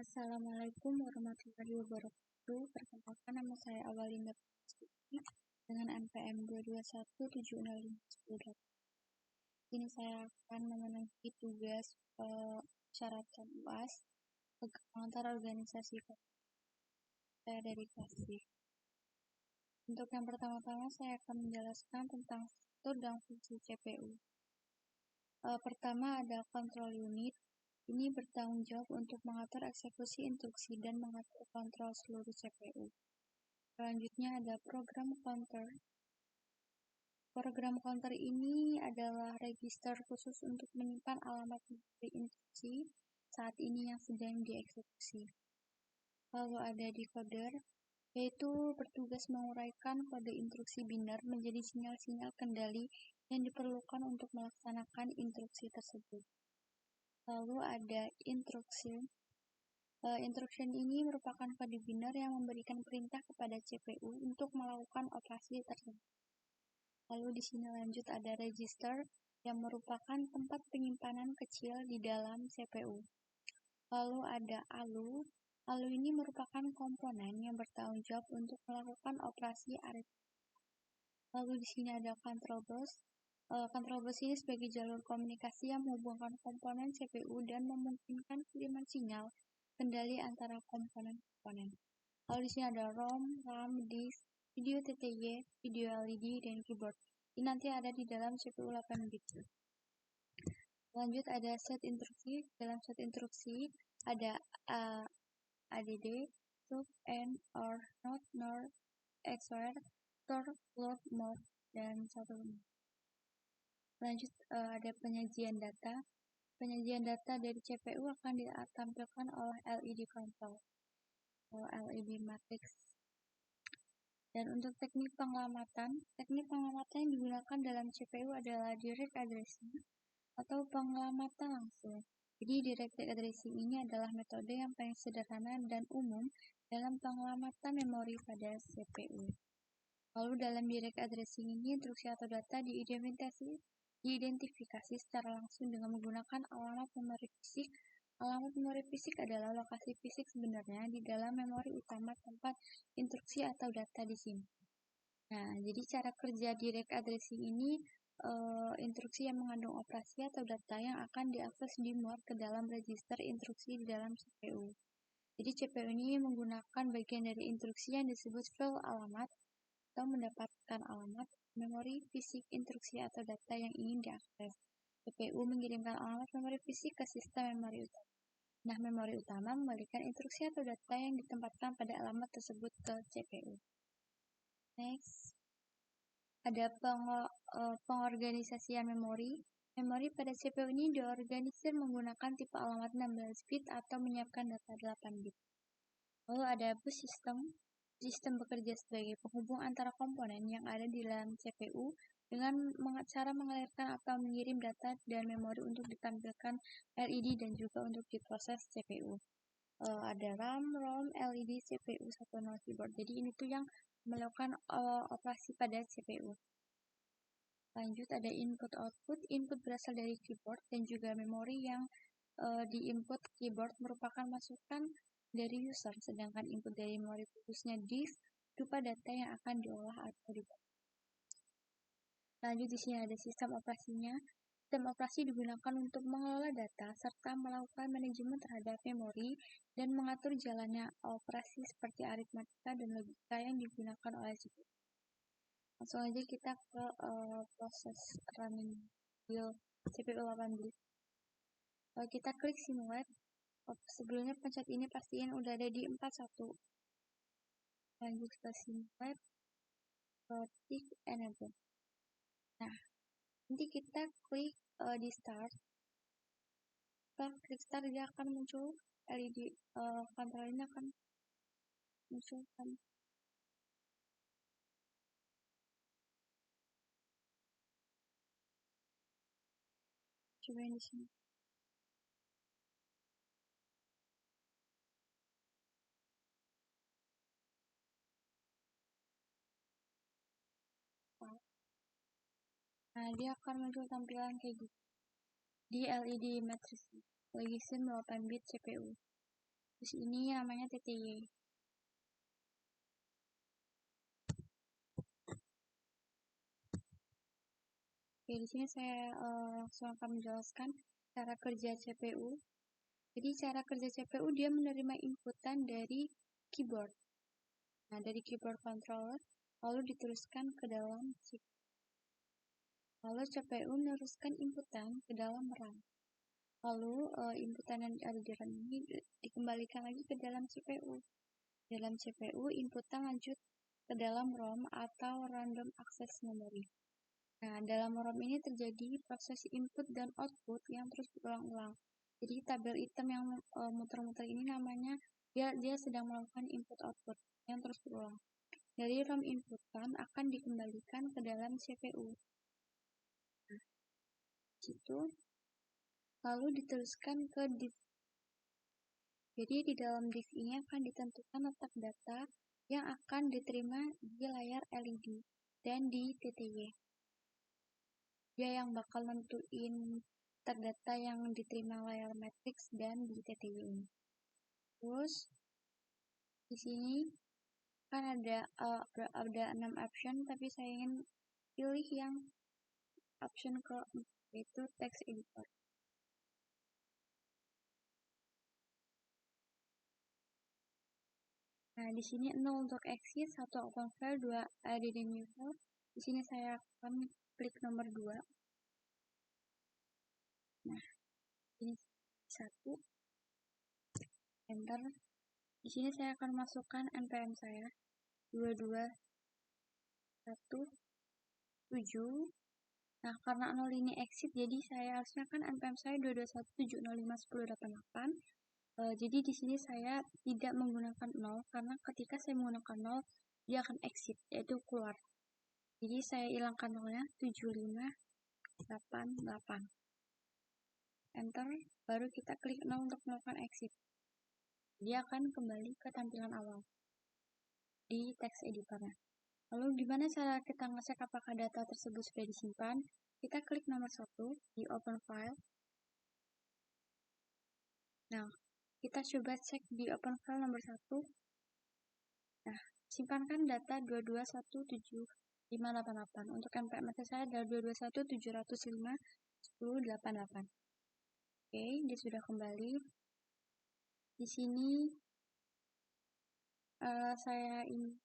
Assalamualaikum warahmatullahi wabarakatuh. Perkenalkan, nama saya Awalinda Prastuti dengan NPM 2217051. Ini saya akan memenuhi tugas persyaratan UAS pengantar organisasi saya dari Klasik. Untuk yang pertama-tama saya akan menjelaskan tentang struktur dan fungsi CPU. Pertama ada control unit. Ini bertanggung jawab untuk mengatur eksekusi instruksi dan mengatur kontrol seluruh CPU. Selanjutnya ada program counter. Program counter ini adalah register khusus untuk menyimpan alamat memori instruksi saat ini yang sedang dieksekusi. Lalu ada decoder, yaitu bertugas menguraikan kode instruksi binar menjadi sinyal-sinyal kendali yang diperlukan untuk melaksanakan instruksi tersebut. Lalu ada instruction. Instruction ini merupakan kode binar yang memberikan perintah kepada CPU untuk melakukan operasi tersebut. Lalu di sini lanjut ada register yang merupakan tempat penyimpanan kecil di dalam CPU. Lalu ada ALU. ALU ini merupakan komponen yang bertanggung jawab untuk melakukan operasi aritmatika. Lalu di sini ada control bus. Control bus ini sebagai jalur komunikasi yang menghubungkan komponen CPU dan memungkinkan kiriman sinyal kendali antara komponen-komponen. Lalu di sini ada ROM, RAM, disk, video TTY, video LED, dan keyboard. Ini nanti ada di dalam CPU 8 bit. Lanjut ada set instruksi. Dalam set instruksi ada ADD, sub, and, or, not, nor, XOR, store, float, move, dan satu lagi. Lanjut ada penyajian data. Penyajian data dari CPU akan ditampilkan oleh LED control atau LED matrix. Dan untuk teknik pengelamatan yang digunakan dalam CPU adalah direct addressing atau pengelamatan langsung. Jadi direct addressing ini adalah metode yang paling sederhana dan umum dalam pengelamatan memori pada CPU. Lalu dalam direct addressing ini instruksi atau data diidentifikasi secara langsung dengan menggunakan alamat memori fisik. Alamat memori fisik adalah lokasi fisik sebenarnya di dalam memori utama tempat instruksi atau data disimpan. Nah, jadi cara kerja direct addressing ini instruksi yang mengandung operasi atau data yang akan diakses dimord ke dalam register instruksi di dalam CPU. Jadi CPU ini menggunakan bagian dari instruksi yang disebut fill alamat atau mendapatkan alamat memori fisik instruksi atau data yang ingin diakses. CPU mengirimkan alamat memori fisik ke sistem memori utama. Nah, memori utama membalikan instruksi atau data yang ditempatkan pada alamat tersebut ke CPU. Next, ada pengorganisasian memori. Memori pada CPU ini diorganisir menggunakan tipe alamat 16 bit atau menyiapkan data 8 bit. Lalu ada bus system. Sistem bekerja sebagai penghubung antara komponen yang ada di dalam CPU dengan cara mengalirkan atau mengirim data dan memori untuk ditampilkan LED dan juga untuk diproses CPU. Ada RAM, ROM, LED, CPU, 10 keyboard. Jadi ini tuh yang melakukan operasi pada CPU. Lanjut ada input-output. Input berasal dari keyboard dan juga memori yang di input keyboard merupakan masukan dari user, sedangkan input dari memori khususnya disk berupa data yang akan diolah atau dibaca. Lanjut di sini ada sistem operasinya. Sistem operasi digunakan untuk mengelola data serta melakukan manajemen terhadap memori dan mengatur jalannya operasi seperti aritmatika dan logika yang digunakan oleh CPU. Langsung aja kita ke proses running build CPU 8 bit. Kita klik simulate. Sebelumnya pencet ini pastiin udah ada di 41. Lanjut ke simulate, tick enable. Nah, nanti kita klik di start. Setelah klik start dia akan muncul LED kontrol ini akan muncul kan. Cobain di sini. Nah, dia akan muncul tampilan kayak gitu di LED matrix Legislation 8 bit CPU. Terus ini namanya TTY. Oke, di sini saya langsung akan menjelaskan cara kerja CPU. Jadi cara kerja CPU dia menerima inputan dari keyboard. Nah, dari keyboard controller lalu diteruskan ke dalam CPU. Lalu CPU meneruskan inputan ke dalam RAM. Lalu inputan yang ada di RAM ini dikembalikan lagi ke dalam CPU. Dalam CPU, inputan lanjut ke dalam ROM atau Random Access Memory. Nah, dalam ROM ini terjadi proses input dan output yang terus berulang-ulang. Jadi tabel hitam yang muter-muter ini namanya dia sedang melakukan input-output yang terus berulang. Dari ROM inputan akan dikembalikan ke dalam CPU. Nah, situ lalu diteruskan ke disk. Jadi di dalam disk ini akan ditentukan letak data yang akan diterima di layar LED dan di TTY. Dia yang bakal nentuin letak data yang diterima layar matriks dan di TTY ini. Terus di sini kan ada 6 option, tapi saya ingin pilih yang option ke-4, yaitu text editor. Nah, di sini 0 untuk exit, 1 open file, 2 edit new file. Di sini saya akan klik nomor 2. Nah, ini 1. Enter. Di sini saya akan masukkan npm saya 22117. Nah, karena 0 ini exit, jadi saya harusnya kan npm saya 221705108. Jadi di sini saya tidak menggunakan 0 karena ketika saya menggunakan 0 dia akan exit, yaitu keluar. Jadi saya hilangkan 0-nya, 7588. Enter, baru kita klik 0 untuk melakukan exit. Dia akan kembali ke tampilan awal di text editornya. Lalu gimana cara kita ngecek apakah data tersebut sudah disimpan? Kita klik nomor 1 di open file. Nah, kita coba cek di open file nomor 1. Nah, simpankan data 2217588. Untuk npm saya adalah 221705108. Oke, dia sudah kembali. Di sini saya ingin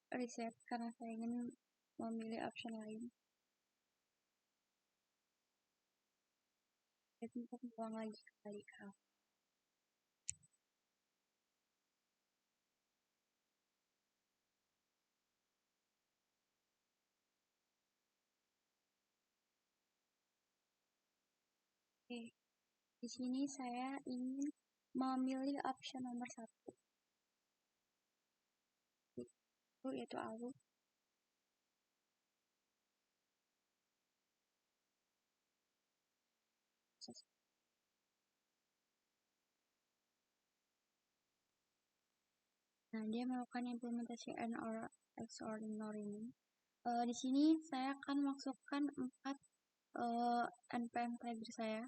reset karena saya ingin memilih option lain. Jadi untuk ulang lagi kembali ke awal. Oke, di sini saya ingin memilih option nomor 1. Yaitu ALU. Nah, dia melakukan implementasi AND or XOR NOR ini. Di sini saya akan masukkan 4 npm trigger saya.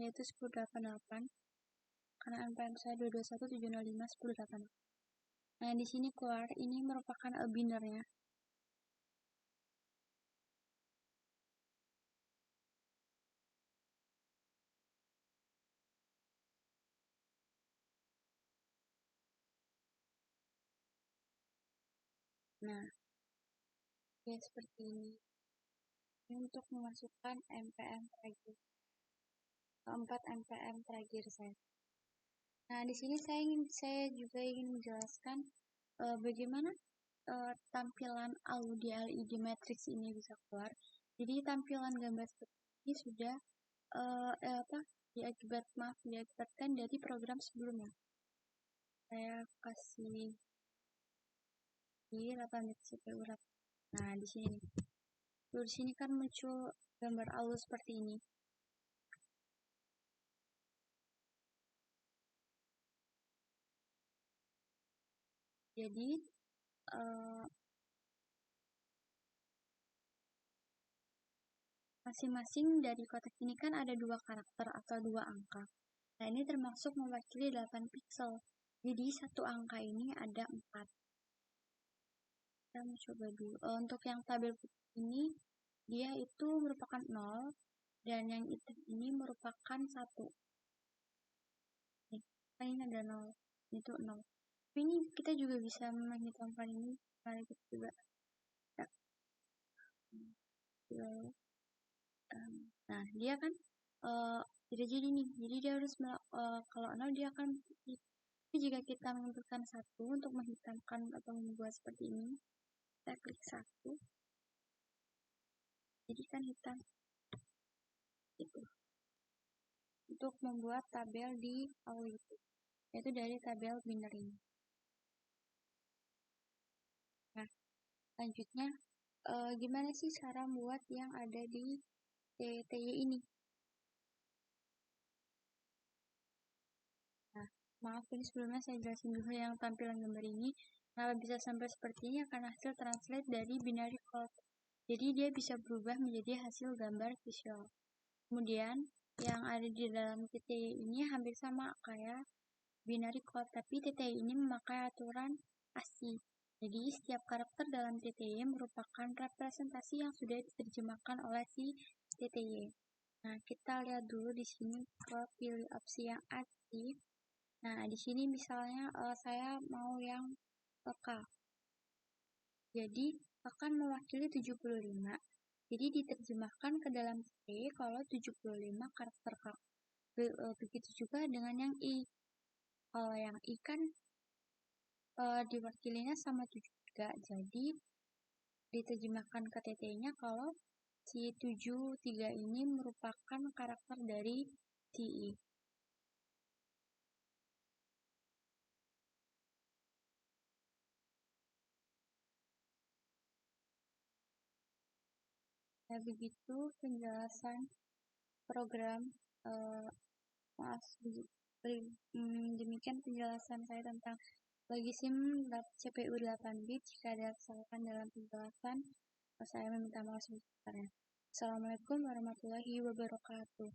Yaitu 1088. Karena npm saya 221705108. Nah, di sini keluar ini merupakan binarnya. Nah, ya seperti ini. Ini untuk memasukkan npm trigger. 4 npm trigger saya. Nah, di sini saya juga ingin menjelaskan bagaimana tampilan ALU di LED matrix ini bisa keluar. Jadi tampilan gambar seperti ini sudah diakibatkan dari program sebelumnya. Saya kasih di 8 bit CPU. Nah, di sini. Di sini kan muncul gambar ALU seperti ini. Jadi masing-masing dari kotak ini kan ada 2 karakter atau 2 angka. Nah, ini termasuk mewakili 8 piksel. Jadi satu angka ini ada 4. Kita mau coba dulu. Untuk yang tabel putih ini, dia itu merupakan 0, dan yang hitam ini merupakan 1. Nih, kan ini ada 0, itu 0. Tapi ini kita juga bisa menghitamkan ini. Mari kita coba. Nah, dia kan tidak jadi nih. Jadi dia harus kalau 0 dia akan putih. Tapi jika kita menentukan 1 untuk menghitamkan atau membuat seperti ini, kita klik 1. Jadi kan hitam. Itu. Untuk membuat tabel di awal itu, yaitu dari tabel binary. Nah, selanjutnya gimana sih cara membuat yang ada di TTY ini? Nah, maaf ini sebelumnya saya jelasin dulu yang tampilan gambar ini. Kenapa bisa sampai seperti ini? Karena hasil translate dari binary code. Jadi dia bisa berubah menjadi hasil gambar visual. Kemudian yang ada di dalam TTY ini hampir sama kayak binary code, tapi TTY ini memakai aturan ASCII. Jadi setiap karakter dalam TTY merupakan representasi yang sudah diterjemahkan oleh si TTY. Nah, kita lihat dulu di sini ke pilih opsi yang ASCII. Nah, di sini misalnya saya mau yang K. Jadi akan mewakili 75. Jadi diterjemahkan ke dalam T kalau 75 karakter K. Begitu juga dengan yang I. Kalau yang I kan diwakilinya sama 73. Jadi diterjemahkan ke TT-nya kalau si 73 ini merupakan karakter dari TI. Nah, begitu penjelasan program. Demikian penjelasan saya tentang Logisim CPU 8 bit. Jika ada kesalahan dalam penjelasan, saya meminta maaf sebesar-besarnya. Assalamualaikum warahmatullahi wabarakatuh.